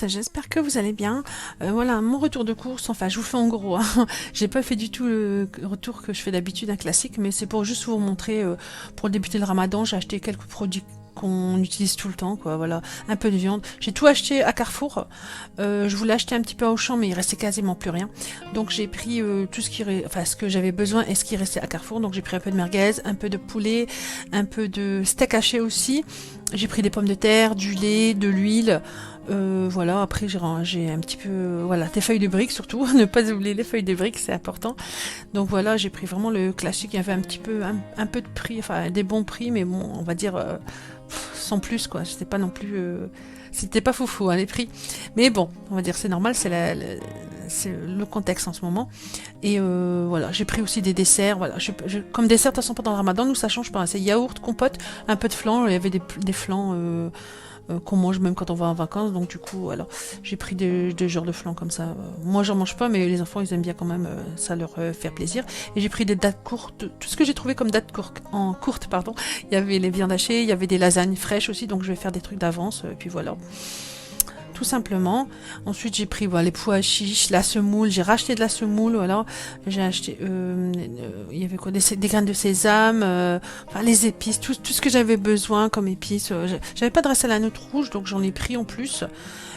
j'espère que vous allez bien. Voilà, mon retour de course, enfin je vous fais en gros, hein. J'ai pas fait du tout le retour que je fais d'habitude, un classique, mais c'est pour juste vous montrer, pour débuter le ramadan, j'ai acheté quelques produits qu'on utilise tout le temps, quoi, voilà, un peu de viande. J'ai tout acheté à Carrefour, je voulais acheter un petit peu à Auchan, mais il restait quasiment plus rien. Donc j'ai pris tout enfin ce que j'avais besoin et ce qui restait à Carrefour, donc j'ai pris un peu de merguez, un peu de poulet, un peu de steak haché aussi. J'ai pris des pommes de terre, du lait, de l'huile. Voilà, après j'ai un petit peu, voilà, des feuilles de briques surtout, ne pas oublier les feuilles de briques, c'est important. Donc voilà, j'ai pris vraiment le classique, il y avait un petit peu, un peu de prix, enfin des bons prix, mais bon, on va dire sans plus quoi, c'était pas non plus, c'était pas foufou hein, les prix. Mais bon, on va dire c'est normal, c'est le contexte en ce moment. Et voilà, j'ai pris aussi des desserts, voilà, comme dessert de toute façon pendant le ramadan, nous ça change pas, hein. C'est yaourt, compote, un peu de flan, il y avait des flans qu'on mange même quand on va en vacances. Donc du coup, voilà, j'ai pris des genres de flan comme ça. Moi, j'en mange pas, mais les enfants, ils aiment bien quand même. Ça leur fait plaisir. Et j'ai pris des dattes courtes, tout ce que j'ai trouvé comme dattes courtes, pardon. Il y avait les viandes hachées, il y avait des lasagnes fraîches aussi, donc je vais faire des trucs d'avance. Et puis voilà, tout simplement. Ensuite, j'ai pris voilà, les pois chiches, la semoule. J'ai racheté de la semoule, voilà. J'ai acheté, il y avait quoi, des graines de sésame, enfin, les épices, tout ce que j'avais besoin comme épices. J'avais pas de reste à la note rouge, donc j'en ai pris en plus.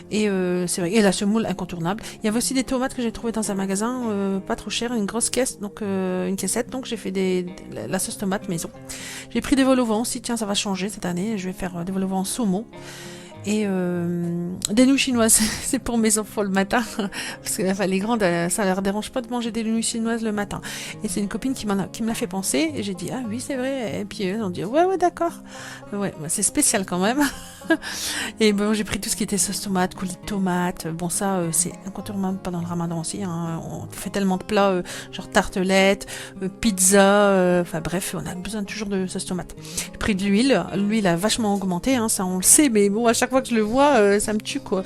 Et c'est vrai. Et la semoule incontournable. Il y avait aussi des tomates que j'ai trouvées dans un magasin, pas trop cher, une grosse caisse, donc une caissette. Donc j'ai fait la sauce tomate maison. J'ai pris des vol au vent aussi. Tiens, ça va changer cette année. Je vais faire des vol au vent en saumon. Et des nouilles chinoises, c'est pour mes enfants le matin. Parce que enfin, les grandes, ça leur dérange pas de manger des nouilles chinoises le matin. Et c'est une copine qui me l'a fait penser. Et j'ai dit, ah oui, c'est vrai. Et puis eux ont dit, ouais, d'accord. Ouais, bah, c'est spécial quand même. Et bon, j'ai pris tout ce qui était sauce tomate, coulis de tomate. Bon, ça, c'est incontournable pendant le ramadan aussi, hein. On fait tellement de plats, genre tartelettes, pizza. Enfin bref, on a besoin toujours de sauce tomate. J'ai pris de l'huile. L'huile a vachement augmenté, hein, ça on le sait, mais bon, à chaque fois que je le vois, ça me tue, quoi.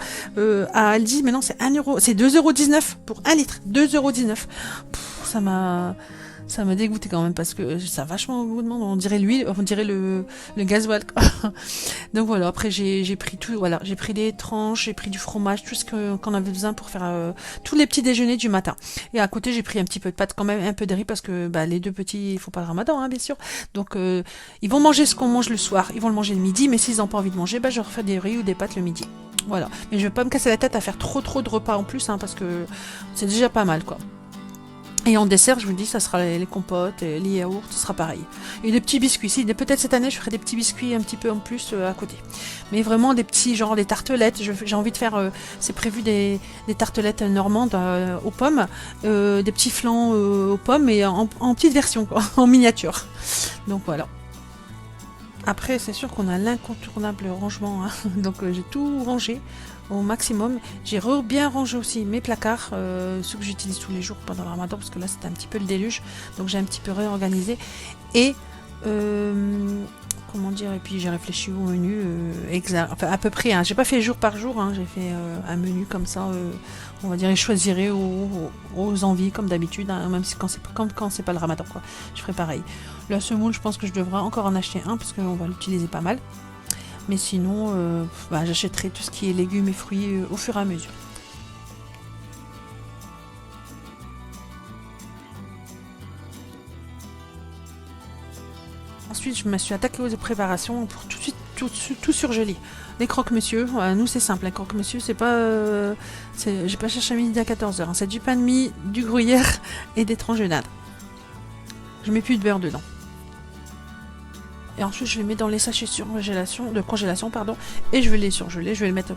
À Aldi, maintenant c'est 1 euro, c'est 2,19 € pour 1 litre. 2,19 €. Ça m'a dégoûté quand même parce que ça a vachement augmenté. On dirait l'huile, on dirait le gasoil, quoi. Donc voilà, après j'ai pris tout, voilà, j'ai pris des tranches, j'ai pris du fromage, tout ce qu'on avait besoin pour faire tous les petits déjeuners du matin. Et à côté, j'ai pris un petit peu de pâtes quand même, un peu de riz parce que bah, les deux petits, il faut pas le ramadan, hein, bien sûr. Donc ils vont manger ce qu'on mange le soir, ils vont le manger le midi, mais s'ils n'ont pas envie de manger, bah, je leur fais des riz ou des pâtes le midi. Voilà, mais je vais pas me casser la tête à faire trop de repas en plus, hein, parce que c'est déjà pas mal, quoi. Et en dessert, je vous dis, ça sera les compotes, les yaourts, ce sera pareil. Et des petits biscuits. Si, peut-être cette année, je ferai des petits biscuits un petit peu en plus à côté. Mais vraiment des petits, genre des tartelettes. J'ai envie de faire, c'est prévu des tartelettes normandes aux pommes, des petits flans aux pommes et en petite version, quoi, en miniature. Donc voilà. Après, c'est sûr qu'on a l'incontournable rangement, hein. Donc j'ai tout rangé au maximum. J'ai bien rangé aussi mes placards, ceux que j'utilise tous les jours pendant le ramadan, parce que là c'était un petit peu le déluge. Donc j'ai un petit peu réorganisé. Et comment dire, et puis j'ai réfléchi au menu exact, enfin à peu près, hein. J'ai pas fait jour par jour, hein. J'ai fait un menu comme ça, on va dire, et je choisirai aux envies comme d'habitude, hein, même si quand c'est pas le ramadan, quoi. Je ferai pareil. La semoule, je pense que je devrais encore en acheter un parce qu'on va l'utiliser pas mal. Mais sinon, bah, j'achèterai tout ce qui est légumes et fruits au fur et à mesure. Ensuite, je me suis attaquée aux préparations pour tout de suite tout surgeler. Les croque-monsieur, nous c'est simple, les croque-monsieur, c'est pas. J'ai pas cherché à midi à 14h, hein. C'est du pain de mie, du gruyère et des tranches de dinde. Je mets plus de beurre dedans. Et ensuite, je les mets dans les sachets de congélation, pardon, et je vais les surgeler, je vais les mettre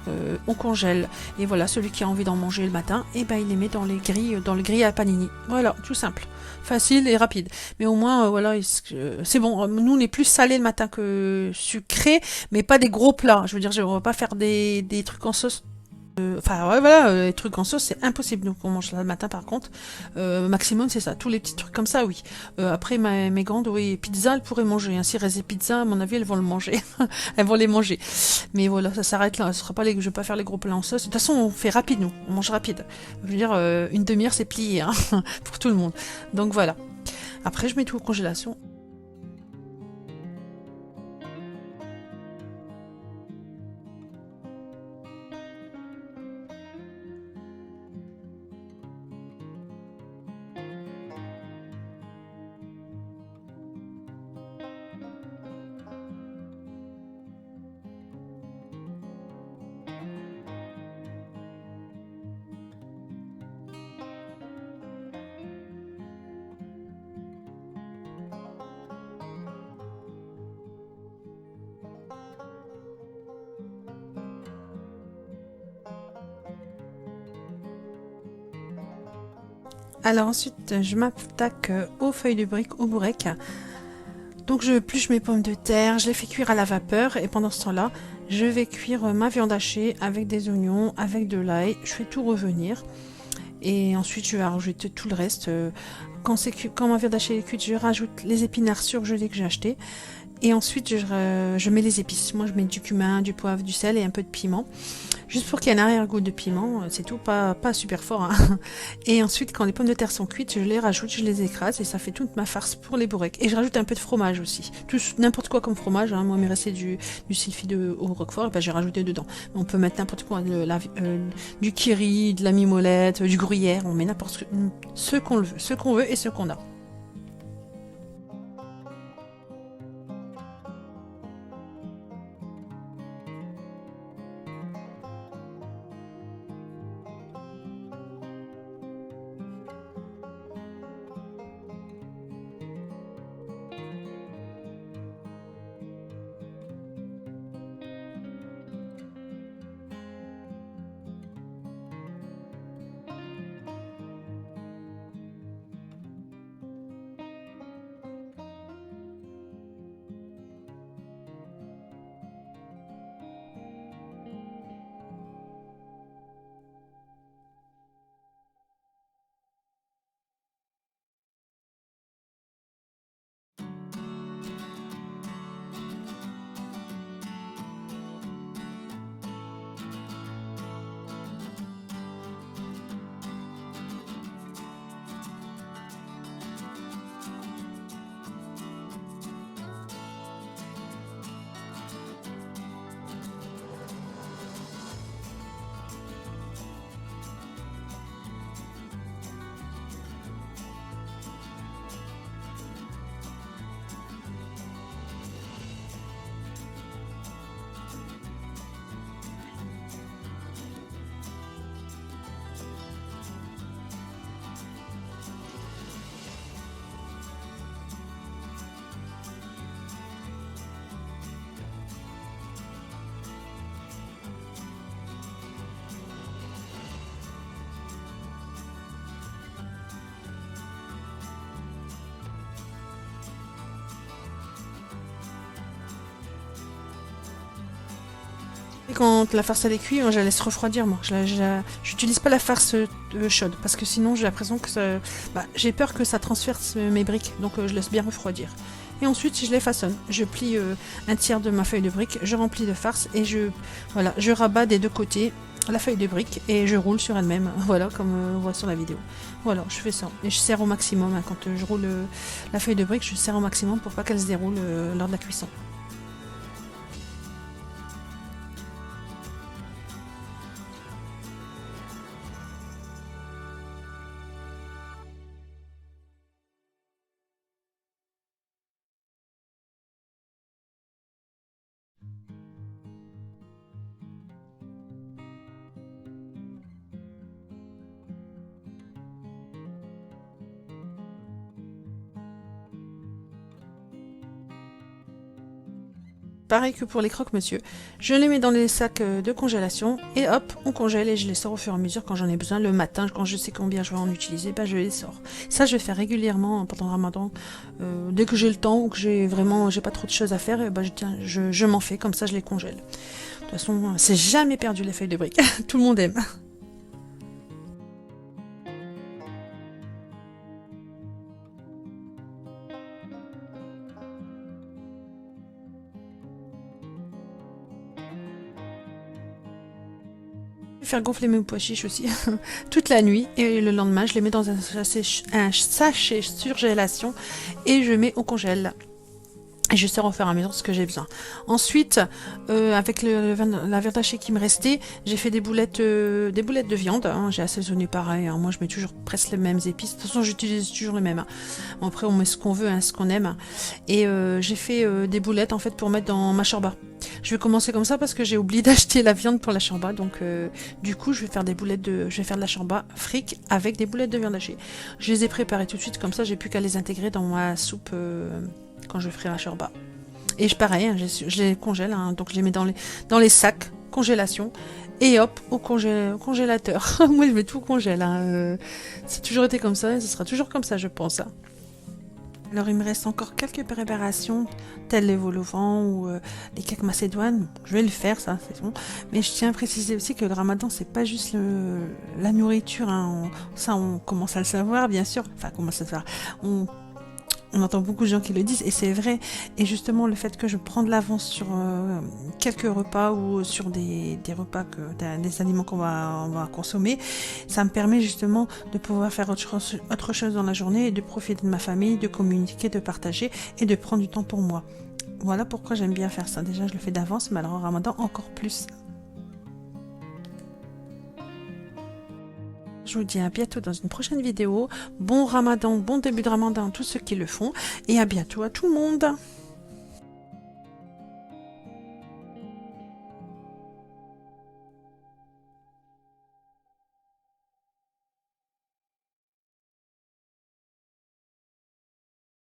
au congèle. Et voilà, celui qui a envie d'en manger le matin, et ben il les met dans le grille à panini. Voilà, tout simple, facile et rapide. Mais au moins, voilà, c'est bon. Nous, on est plus salé le matin que sucré, mais pas des gros plats. Je veux dire, on va pas faire des trucs en sauce. Enfin ouais, voilà, les trucs en sauce c'est impossible donc on mange ça le matin par contre. Maximum c'est ça, tous les petits trucs comme ça oui. Après mes grandes oui, pizza elles pourraient manger, hein. Si reste des pizzas à mon avis elles vont le manger. Elles vont les manger. Mais voilà, ça s'arrête là, je vais pas faire les gros plats en sauce. De toute façon on fait rapide nous, on mange rapide. Je veux dire une demi-heure c'est plié, hein, pour tout le monde. Donc voilà. Après je mets tout en congélation. Alors ensuite, je m'attaque aux feuilles de briques, au bourrec. Donc je épluche mes pommes de terre, je les fais cuire à la vapeur et pendant ce temps-là, je vais cuire ma viande hachée avec des oignons, avec de l'ail. Je fais tout revenir et ensuite je vais rajouter tout le reste. Quand ma viande hachée est cuite, je rajoute les épinards surgelés que j'ai achetés. Et ensuite, je mets les épices. Moi, je mets du cumin, du poivre, du sel et un peu de piment. Juste pour qu'il y ait un arrière-goût de piment, c'est tout, pas super fort. Hein. Et ensuite, quand les pommes de terre sont cuites, je les rajoute, je les écrase et ça fait toute ma farce pour les bourrecs. Et je rajoute un peu de fromage aussi. N'importe quoi comme fromage. Hein. Moi, il m'est resté du sulfite au roquefort et ben, j'ai rajouté dedans. On peut mettre n'importe quoi, du kiri, de la mimolette, du gruyère. On met n'importe ce qu'on veut, ce qu'on veut et ce qu'on a. Et quand la farce elle est cuite, je la laisse refroidir moi. J'utilise pas la farce chaude parce que sinon j'ai l'impression que ça, j'ai peur que ça transperce mes briques, donc je laisse bien refroidir. Et ensuite je les façonne. Je plie un tiers de ma feuille de brique, je remplis de farce et je rabats des deux côtés la feuille de brique et je roule sur elle-même. Voilà comme on voit sur la vidéo. Voilà, je fais ça et je serre au maximum. Hein, quand je roule la feuille de brique, je serre au maximum pour pas qu'elle se déroule lors de la cuisson. Pareil que pour les croque-monsieur, je les mets dans les sacs de congélation et hop, on congèle et je les sors au fur et à mesure quand j'en ai besoin. Le matin, quand je sais combien je vais en utiliser, je les sors. Ça, je vais faire régulièrement pendant le ramadan. Dès que j'ai le temps ou que j'ai pas trop de choses à faire, je m'en fais, comme ça je les congèle. De toute façon, c'est jamais perdu les feuilles de briques. Tout le monde aime. Faire gonfler mes pois chiches aussi toute la nuit et le lendemain je les mets dans un sachet surgélation et je mets au congèle et je sers au fur et à mesure ce que j'ai besoin. Ensuite avec la viande hachée qui me restait, j'ai fait des boulettes de viande, hein. J'ai assaisonné pareil, hein. Moi je mets toujours presque les mêmes épices, de toute façon j'utilise toujours les mêmes, hein. Bon, après on met ce qu'on veut, hein, ce qu'on aime, et j'ai fait des boulettes en fait pour mettre dans ma shorba. Je vais commencer comme ça parce que j'ai oublié d'acheter la viande pour la shorba, donc du coup je vais faire je vais faire de la shorba fric avec des boulettes de viande hachée. Je les ai préparées tout de suite, comme ça j'ai plus qu'à les intégrer dans ma soupe quand je ferai la shorba. Et pareil, hein, je les congèle, hein, donc je les mets dans les sacs congélation et hop, au congélateur. Moi, je mets tout au congèle. Hein. C'est toujours été comme ça et ce sera toujours comme ça, je pense. Hein. Alors, il me reste encore quelques préparations, telles les vol au vent ou les cakes macédoines. Je vais le faire, ça, c'est bon. Mais je tiens à préciser aussi que le ramadan, c'est pas juste la nourriture. Hein. Ça, on commence à le savoir, bien sûr. Enfin, comment ça se faire on entend beaucoup de gens qui le disent et c'est vrai. Et justement, le fait que je prends de l'avance sur quelques repas ou sur des repas, des aliments on va consommer, ça me permet justement de pouvoir faire autre chose dans la journée et de profiter de ma famille, de communiquer, de partager et de prendre du temps pour moi. Voilà pourquoi j'aime bien faire ça. Déjà, je le fais d'avance, mais alors au Ramadan, encore plus. Je vous dis à bientôt dans une prochaine vidéo. Bon Ramadan, bon début de Ramadan à tous ceux qui le font. Et à bientôt à tout le monde.